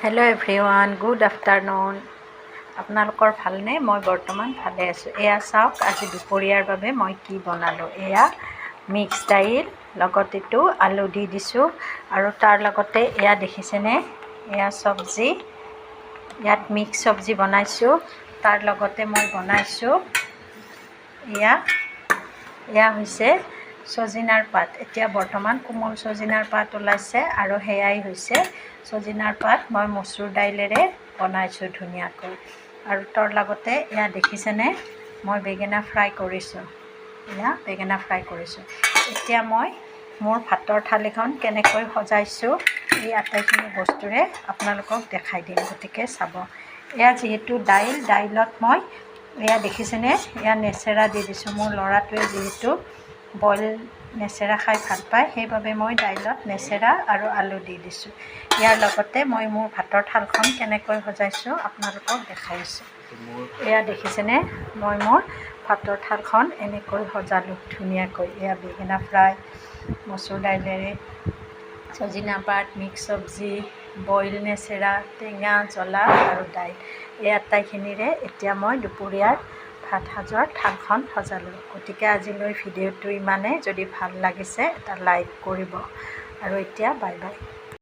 Hello' everyone, good afternoon. আপোনালোকৰ ভালনে? মই বৰ্তমান ভালে আছোঁ। এয়া চাওক, আজি দুপৰীয়াৰ বাবে মই কি বনালোঁ। এয়া মিক্স দাইল, লগত এইটো আলু দি দিছোঁ, আৰু তাৰ লগতে এয়া দেখিছেনে, এয়া চব্জি, ইয়াত মিক্স চব্জি বনাইছোঁ। তাৰ লগতে মই বনাইছোঁ এয়া হৈছে ছজিনাৰ পাত। এতিয়া বৰ্তমান কোমল ছজিনাৰ পাত ওলাইছে, আৰু সেয়াই হৈছে ছজিনাৰ পাত। মই মচুৰ দাইলেৰে বনাইছোঁ ধুনীয়াকৈ। আৰু তাৰ লগতে এয়া দেখিছেনে, মই বেঙেনা ফ্ৰাই কৰিছোঁ। এতিয়া মই মোৰ ভাতৰ থালিখন কেনেকৈ সজাইছোঁ, এই আটাইখিনি বস্তুৰে আপোনালোকক দেখাই দিম, গতিকে চাব। এয়া যিহেতু দাইলত মই এয়া দেখিছেনে, এয়া নেচেৰা দি দিছোঁ। মোৰ ল'ৰাটোৱে যিহেতু বইল নেচেৰা খাই ভাল পায়, সেইবাবে মই দাইলত নেচেৰা আৰু আলু দি দিছোঁ। ইয়াৰ লগতে মই মোৰ ভাতৰ থালখন কেনেকৈ সজাইছোঁ আপোনালোকক দেখাইছোঁ। এয়া দেখিছেনে, মই মোৰ ভাতৰ থালখন এনেকৈ সজালোঁ ধুনীয়াকৈ। এয়া বেঙেনা ফ্ৰাই, মচুৰ দাইলেৰে, ছজিনা পাত, মিক্স চব্জি, বইল নেচেৰা, টেঙা, জ্বলা আৰু দাইল, এই আটাইখিনিৰে এতিয়া মই দুপৰীয়াৰ ভাত সাজৰ থালখন সজালোঁ। গতিকে আজিলৈ ভিডিঅ'টো ইমানেই। যদি ভাল লাগিছে এটা লাইক কৰিব, আৰু এতিয়া বাই বাই।